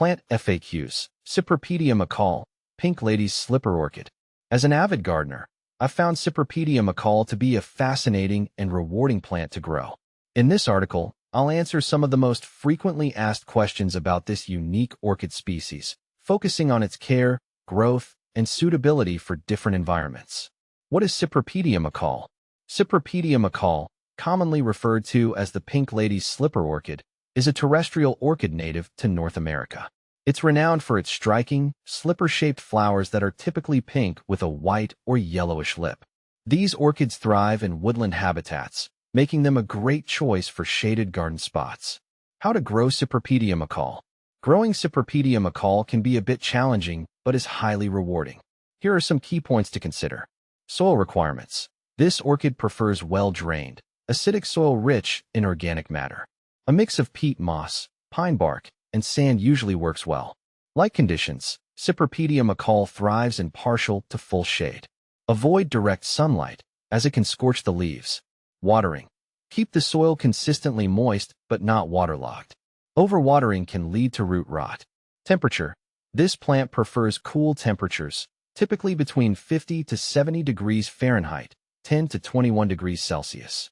Plant FAQs. Cypripedium Acaule, Pink Lady's Slipper Orchid. As an avid gardener, I've found Cypripedium Acaule to be a fascinating and rewarding plant to grow. In this article, I'll answer some of the most frequently asked questions about this unique orchid species, focusing on its care, growth, and suitability for different environments. What is Cypripedium Acaule? Cypripedium Acaule, commonly referred to as the Pink Lady's Slipper Orchid, is a terrestrial orchid native to North America. It's renowned for its striking, slipper-shaped flowers that are typically pink with a white or yellowish lip. These orchids thrive in woodland habitats, making them a great choice for shaded garden spots. How to grow Cypripedium Acaule? Growing Cypripedium Acaule can be a bit challenging, but is highly rewarding. Here are some key points to consider. Soil requirements. This orchid prefers well-drained, acidic soil rich in organic matter. A mix of peat moss, pine bark, and sand usually works well. Light conditions. Cypripedium Acaule thrives in partial to full shade. Avoid direct sunlight, as it can scorch the leaves. Watering. Keep the soil consistently moist but not waterlogged. Overwatering can lead to root rot. Temperature. This plant prefers cool temperatures, typically between 50 to 70 degrees Fahrenheit, 10 to 21 degrees Celsius.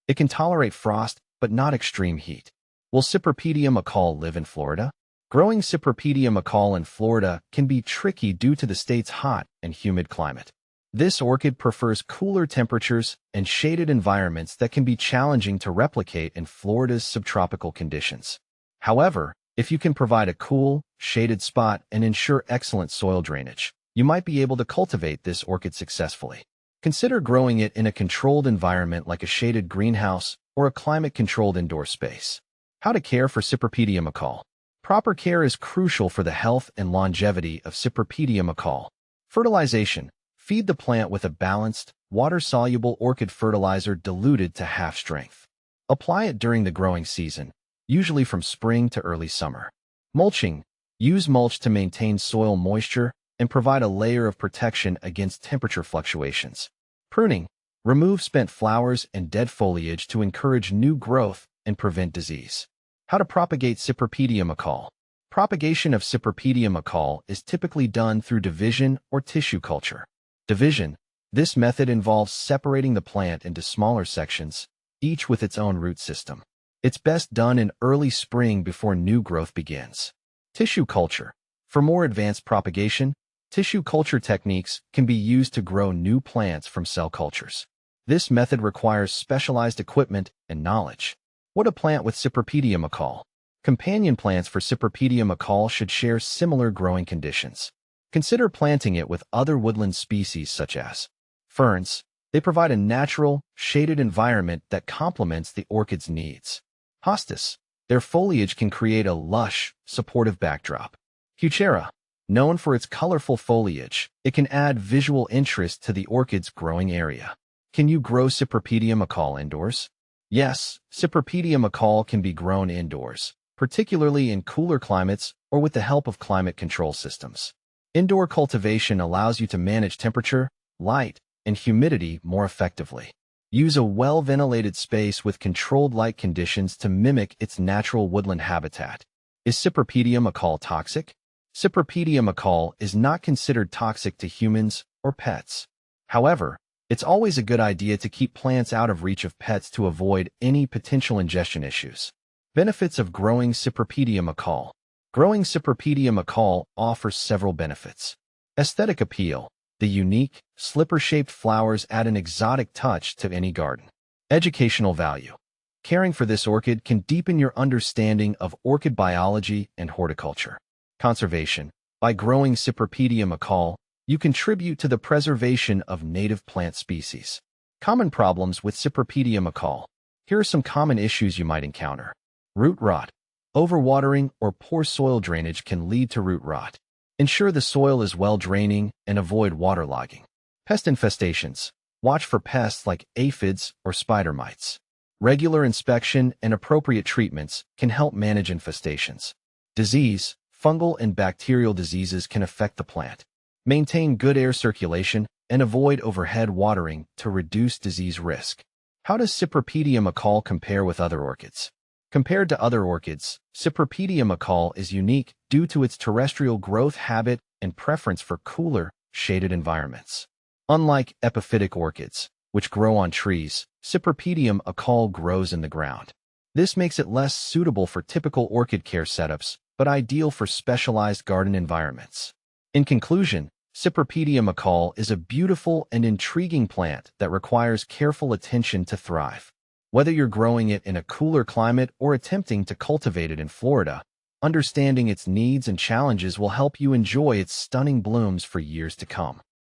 It can tolerate frost, but not extreme heat. Will Cypripedium Acaule live in Florida? Growing Cypripedium Acaule in Florida can be tricky due to the state's hot and humid climate. This orchid prefers cooler temperatures and shaded environments that can be challenging to replicate in Florida's subtropical conditions. However, if you can provide a cool, shaded spot and ensure excellent soil drainage, you might be able to cultivate this orchid successfully. Consider growing it in a controlled environment like a shaded greenhouse or a climate-controlled indoor space. How to care for Cypripedium Acaule. Proper care is crucial for the health and longevity of Cypripedium Acaule. Fertilization. Feed the plant with a balanced, water-soluble orchid fertilizer diluted to half strength. Apply it during the growing season, usually from spring to early summer. Mulching. Use mulch to maintain soil moisture and provide a layer of protection against temperature fluctuations. Pruning. Remove spent flowers and dead foliage to encourage new growth and prevent disease. How to propagate Cypripedium Acaule. Propagation of Cypripedium Acaule is typically done through division or tissue culture. Division. This method involves separating the plant into smaller sections, each with its own root system. It's best done in early spring before new growth begins. Tissue culture. For more advanced propagation, tissue culture techniques can be used to grow new plants from cell cultures. This method requires specialized equipment and knowledge. What to plant with Cypripedium Acaule? Companion plants for Cypripedium Acaule should share similar growing conditions. Consider planting it with other woodland species such as ferns. They provide a natural, shaded environment that complements the orchid's needs. Hostas. Their foliage can create a lush, supportive backdrop. Heuchera. Known for its colorful foliage, it can add visual interest to the orchid's growing area. Can you grow Cypripedium Acaule indoors? Yes, Cypripedium Acaule can be grown indoors, particularly in cooler climates or with the help of climate control systems. Indoor cultivation allows you to manage temperature, light, and humidity more effectively. Use a well-ventilated space with controlled light conditions to mimic its natural woodland habitat. Is Cypripedium Acaule toxic? Cypripedium Acaule is not considered toxic to humans or pets. However, it's always a good idea to keep plants out of reach of pets to avoid any potential ingestion issues. Benefits of growing Cypripedium Acaule. Growing Cypripedium Acaule offers several benefits. Aesthetic appeal. The unique, slipper-shaped flowers add an exotic touch to any garden. Educational value. Caring for this orchid can deepen your understanding of orchid biology and horticulture. Conservation. By growing Cypripedium Acaule, you contribute to the preservation of native plant species. Common problems with Cypripedium Acaule. Here are some common issues you might encounter. Root rot. Overwatering or poor soil drainage can lead to root rot. Ensure the soil is well draining and avoid waterlogging. Pest infestations. Watch for pests like aphids or spider mites. Regular inspection and appropriate treatments can help manage infestations. Disease. Fungal and bacterial diseases can affect the plant. Maintain good air circulation and avoid overhead watering to reduce disease risk. How does Cypripedium Acaule compare with other orchids? Compared to other orchids, Cypripedium Acaule is unique due to its terrestrial growth habit and preference for cooler, shaded environments. Unlike epiphytic orchids, which grow on trees, Cypripedium Acaule grows in the ground. This makes it less suitable for typical orchid care setups, but ideal for specialized garden environments. In conclusion, Cypripedium Acaule is a beautiful and intriguing plant that requires careful attention to thrive. Whether you're growing it in a cooler climate or attempting to cultivate it in Florida, understanding its needs and challenges will help you enjoy its stunning blooms for years to come.